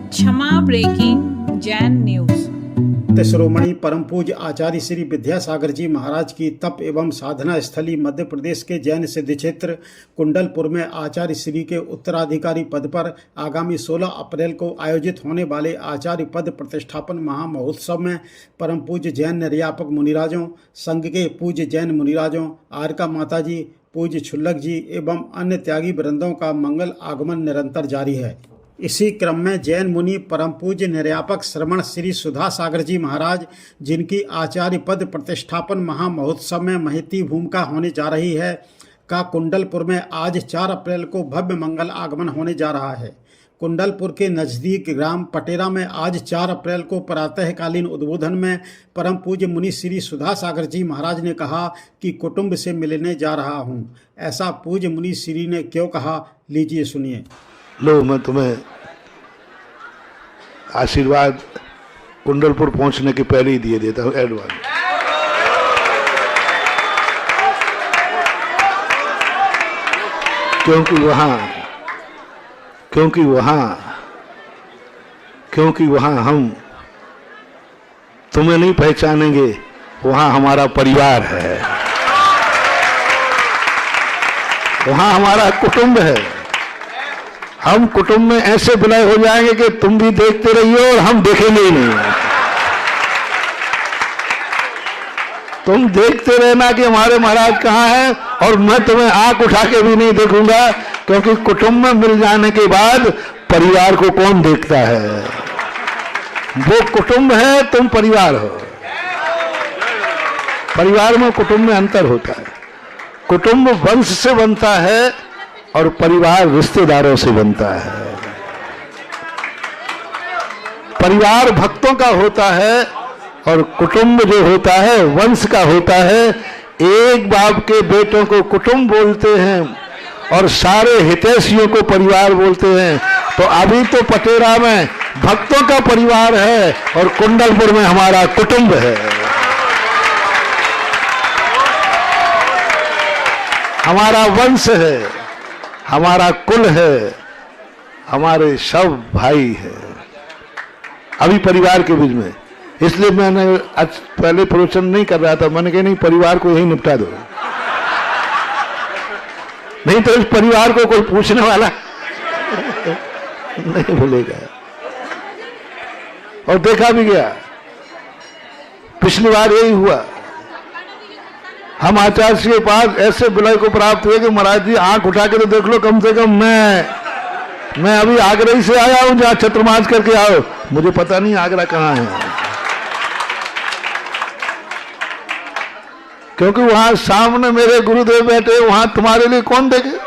क्षमा breaking Jain news. श्रोमणी परम पूज्य आचार्य श्री विद्यासागर जी महाराज की तप एवं साधना स्थली मध्य प्रदेश के जैन सिद्ध क्षेत्र कुंडलपुर में आचार्य श्री के उत्तराधिकारी पद पर आगामी 16 अप्रैल को आयोजित होने वाले आचार्य पद प्रतिष्ठापन महामहोत्सव में परम पूज्य जैन निर्यापक मुनिराजों, संघ के पूज्य जैन मुनिराजों, आरका माता जी, पूज्य छुल्लक जी एवं अन्य त्यागी वृंदों का मंगल आगमन निरंतर जारी है। इसी क्रम में जैन मुनि परम पूज्य निर्यापक श्रमण श्री सुधा सागर जी महाराज, जिनकी आचार्य पद प्रतिष्ठापन महामहोत्सव में महती भूमिका होने जा रही है, का कुंडलपुर में आज 4 अप्रैल को भव्य मंगल आगमन होने जा रहा है। कुंडलपुर के नज़दीक ग्राम पटेरा में आज 4 अप्रैल को प्रातःकालीन उद्बोधन में परम पूज्य मुनि श्री सुधा सागर जी महाराज ने कहा कि कुटुंब से मिलने जा रहा हूँ। ऐसा पूज्य मुनि श्री ने क्यों कहा, लीजिए सुनिए। लो, मैं तुम्हें आशीर्वाद कुंडलपुर पहुंचने के पहले ही दिए देता हूं, एडवांस। क्योंकि वहां हम तुम्हें नहीं पहचानेंगे, वहां हमारा परिवार है, वहां हमारा कुटुंब है। हम कुटुंब में ऐसे विलय हो जाएंगे कि तुम भी देखते रहिए और हम देखेंगे ही नहीं। तुम देखते रहना कि हमारे महाराज कहाँ हैं, और मैं तुम्हें आंख उठा के भी नहीं देखूंगा, क्योंकि कुटुंब में मिल जाने के बाद परिवार को कौन देखता है। वो कुटुंब है, तुम परिवार हो। परिवार में कुटुंब में अंतर होता है। कुटुंब वंश से बनता है और परिवार रिश्तेदारों से बनता है। परिवार भक्तों का होता है और कुटुंब जो होता है वंश का होता है। एक बाप के बेटों को कुटुंब बोलते हैं और सारे हितैषियों को परिवार बोलते हैं। तो अभी तो पटेरा में भक्तों का परिवार है और कुंडलपुर में हमारा कुटुंब है, हमारा वंश है, हमारा कुल है, हमारे सब भाई है, अभी परिवार के बीच में। इसलिए मैंने आज पहले प्रवचन नहीं कर रहा था, मैंने कहा नहीं, परिवार को यही निपटा दो, नहीं तो इस परिवार को कोई पूछने वाला नहीं बोलेगा। और देखा भी गया, पिछली बार यही हुआ। हम आचार्य के पास ऐसे विलय को प्राप्त हुए कि महाराज जी आंख उठा के तो देख लो, कम से कम मैं अभी आगरा ही से आया हूं, जहां छत्रमाज करके आओ, मुझे पता नहीं आगरा कहां है, क्योंकि वहां सामने मेरे गुरुदेव बैठे, वहां तुम्हारे लिए कौन देखे।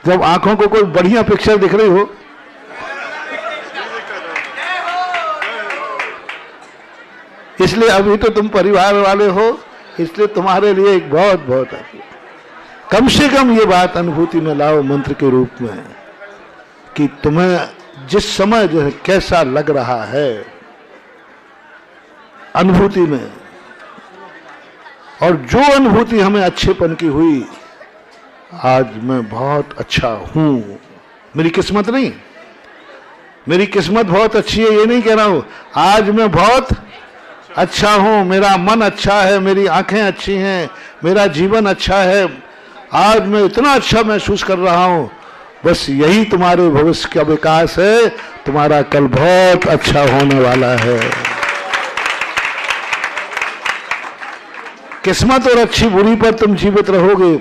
जब आंखों को कोई बढ़िया पिक्चर दिख रही हो, इसलिए अभी तो तुम परिवार वाले हो, इसलिए तुम्हारे लिए एक बहुत बहुत कम से कम ये बात अनुभूति में लाओ मंत्र के रूप में, कि तुम्हें जिस समय जो है कैसा लग रहा है अनुभूति में, और जो अनुभूति हमें अच्छेपन की हुई, आज मैं बहुत अच्छा हूं। मेरी किस्मत नहीं, मेरी किस्मत बहुत अच्छी है ये नहीं कह रहा हूं, आज मैं बहुत अच्छा हूं, मेरा मन अच्छा है, मेरी आंखें अच्छी हैं, मेरा जीवन अच्छा है, आज मैं इतना अच्छा महसूस कर रहा हूं। बस यही तुम्हारे भविष्य का विकास है, तुम्हारा कल बहुत अच्छा होने वाला है। किस्मत और अच्छी बुरी पर तुम जीवित रहोगे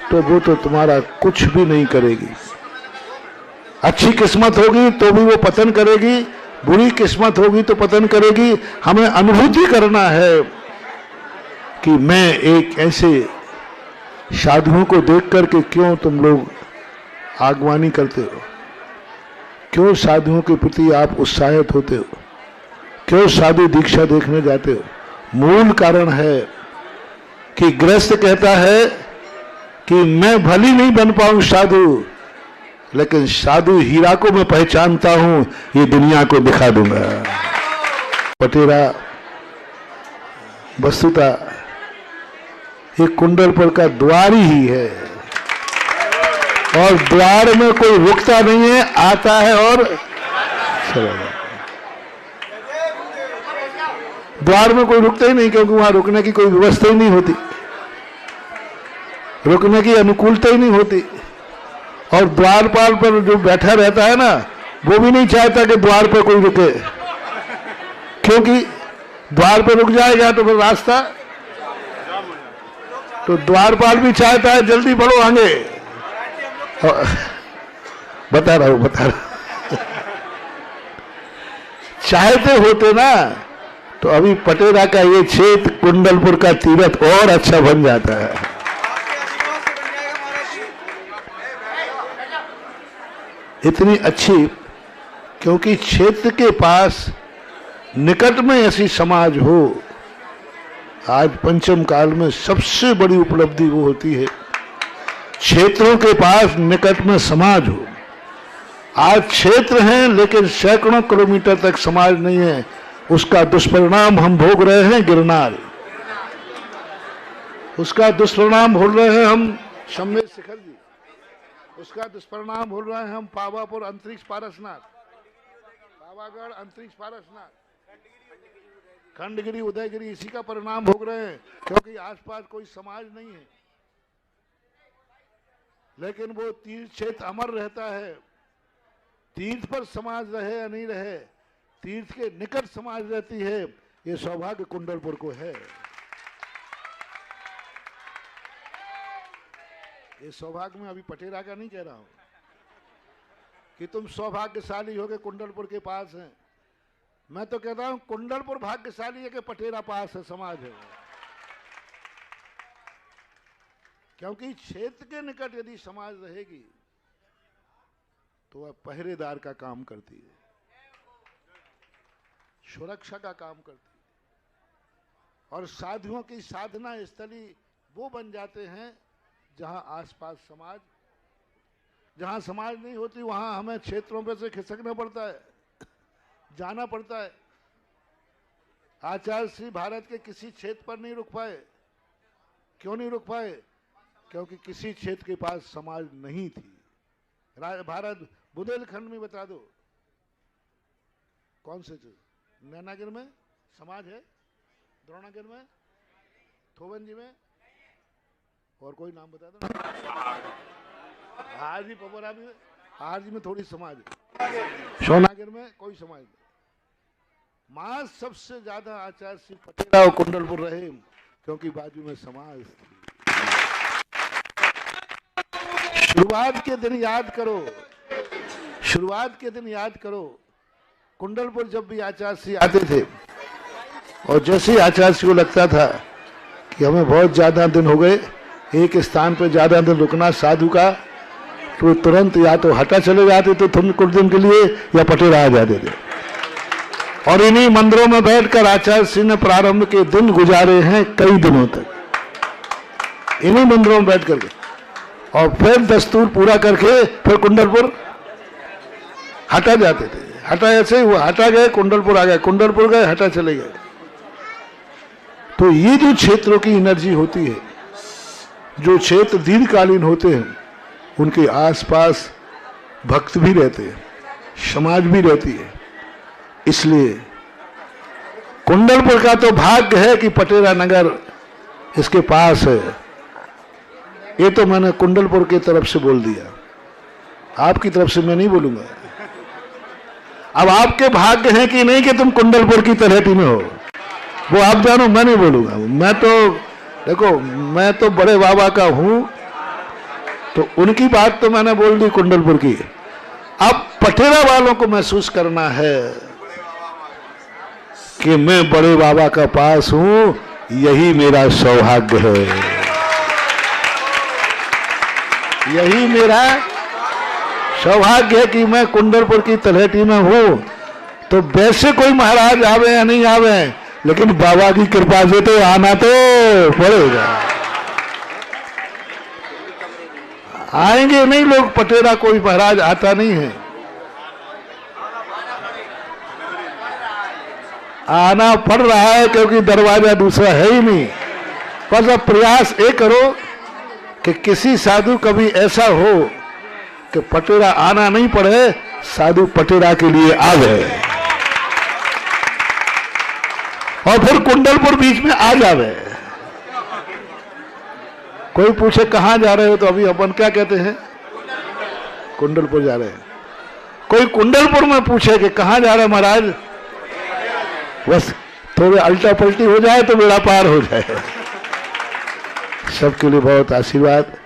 तो वो तो तुम्हारा कुछ भी नहीं करेगी। अच्छी किस्मत होगी तो भी वो पतन करेगी, बुरी किस्मत होगी तो पतन करेगी। हमें अनुभूति करना है कि मैं एक ऐसे साधुओं को देख करके, क्यों तुम लोग आगवानी करते हो, क्यों साधुओं के प्रति आप उत्साहित होते हो, क्यों साधु दीक्षा देखने जाते हो। मूल कारण है कि गृहस्थ कहता है कि मैं भली नहीं बन पाऊं साधु, लेकिन साधु हीरा को मैं पहचानता हूं, ये दुनिया को दिखा दूंगा। पटेरा वस्तुतः ये कुंडलपुर का द्वार ही है। और द्वार में कोई रुकता नहीं है, आता है और चला जाता है। द्वार में कोई रुकता ही नहीं, क्योंकि वहां रुकने की कोई व्यवस्था ही नहीं होती, रुकने की अनुकूलता ही नहीं होती। और द्वारपाल पर जो बैठा रहता है ना, वो भी नहीं चाहता कि द्वार पर कोई रुके, क्योंकि द्वार पर रुक जाएगा तो फिर रास्ता, तो द्वारपाल भी चाहता है जल्दी बढ़ो आगे। बता रहा हूं चाहते होते ना तो अभी पटेरा का ये क्षेत्र कुंडलपुर का तीरथ और अच्छा बन जाता है। इतनी अच्छी, क्योंकि क्षेत्र के पास निकट में ऐसी समाज हो। आज पंचम काल में सबसे बड़ी उपलब्धि वो होती है क्षेत्रों के पास निकट में समाज हो। आज क्षेत्र हैं लेकिन सैकड़ों किलोमीटर तक समाज नहीं है, उसका दुष्परिणाम हम भोग रहे हैं गिरनार, उसका दुष्परिणाम भोग रहे हैं हम शम्मेद शिखर जी, उसका दुष्परिणाम भोग रहे हैं हम पावापुर अंतरिक्ष पारसनाथ, पावागढ़ अंतरिक्ष पारसनाथ, खंडगिरी उदयगिरी, इसी का परिणाम भोग रहे हैं, क्योंकि आसपास कोई समाज नहीं है। लेकिन वो तीर्थ क्षेत्र अमर रहता है। तीर्थ पर समाज रहे या नहीं रहे, तीर्थ के निकट समाज रहती है। ये सौभाग्य कुंडलपुर को है। ये सौभाग्य मैं अभी पटेरा का नहीं कह रहा हूं कि तुम सौभाग्यशाली हो के कुंडलपुर के पास हैं। मैं तो कहता हूं कुंडलपुर भाग्यशाली है कि पटेरा पास है, समाज है। क्योंकि क्षेत्र के निकट यदि समाज रहेगी तो वह पहरेदार का काम करती है, सुरक्षा का काम करती है, और साधुओं की साधना स्थली वो बन जाते हैं जहां आसपास समाज, जहां समाज नहीं होती वहां हमें क्षेत्रों पे से खिसकना पड़ता है, जाना पड़ता है। आचार्य श्री भारत के किसी क्षेत्र पर नहीं रुक पाए। क्यों नहीं रुक पाए? क्योंकि किसी क्षेत्र के पास समाज नहीं थी। भारत बुंदेलखंड में बता दो कौन से चीज, नैनागिर में समाज है, द्रोणागिर में, थोबंजी में, और कोई नाम बता दो। हाजी पपोरा में, हाजी में थोड़ी समाज है, सोनागिर में कोई समाज नहीं। मां सबसे ज्यादा आचार्य श्री पटेरा और कुंडलपुर रहे क्योंकि बाजू में समाज थी। शुरुआत के दिन याद करो, शुरुआत के दिन याद करो, कुंडलपुर जब भी आचार्य श्री आते थे और जैसे ही आचार्य श्री को लगता था कि हमें बहुत ज्यादा दिन हो गए, एक स्थान पर ज्यादा दिन रुकना साधु का, तो तुरंत या तो हटा चले जाते थे थोड़े कुछ दिन के लिए, या पटेरा आ जाते थे। और इन्हीं मंदिरों में बैठकर आचार्य श्री ने प्रारंभ के दिन गुजारे हैं कई दिनों तक, इन्हीं मंदिरों में बैठ करके, और फिर दस्तूर पूरा करके फिर कुंडलपुर हटा जाते थे। हटा ऐसे ही हुआ, हटा गए कुंडलपुर आ गए, कुंडलपुर गए हटा चले गए। तो ये जो क्षेत्रों की एनर्जी होती है, जो क्षेत्र दीर्घकालीन होते हैं, उनके आसपास भक्त भी रहते हैं, समाज भी रहती है। इसलिए कुंडलपुर का तो भाग्य है कि पटेरा नगर इसके पास है। ये तो मैंने कुंडलपुर की तरफ से बोल दिया, आपकी तरफ से मैं नहीं बोलूंगा। अब आपके भाग्य है कि नहीं कि तुम कुंडलपुर की तलहटी में हो, वो आप जानो, मैं नहीं बोलूंगा। मैं तो देखो, मैं तो बड़े बाबा का हूं, तो उनकी बात तो मैंने बोल दी कुंडलपुर की। अब पटेरा वालों को महसूस करना है कि मैं बड़े बाबा का पास हूं, यही मेरा सौभाग्य है, यही मेरा सौभाग्य है कि मैं कुंडलपुर की तलहटी में हूं। तो वैसे कोई महाराज आवे या नहीं आवे, लेकिन बाबा की कृपा से तो आना तो पड़ेगा। आएंगे नहीं लोग, पटेरा कोई महाराज आता नहीं है, आना पड़ रहा है क्योंकि दरवाजा दूसरा है ही नहीं। बस अब प्रयास ये करो कि किसी साधु कभी ऐसा हो कि पटेरा आना नहीं पड़े, साधु पटेरा के लिए आ गए और फिर कुंडलपुर बीच में आ जावे। कोई पूछे कहां जा रहे हो तो अभी अपन क्या कहते हैं, कुंडलपुर जा रहे हैं। कोई कुंडलपुर में पूछे कि कहां जा रहे हैं महाराज, बस थोड़े अल्टा पलटी हो जाए तो बेड़ा पार हो जाए। सबके लिए बहुत आशीर्वाद।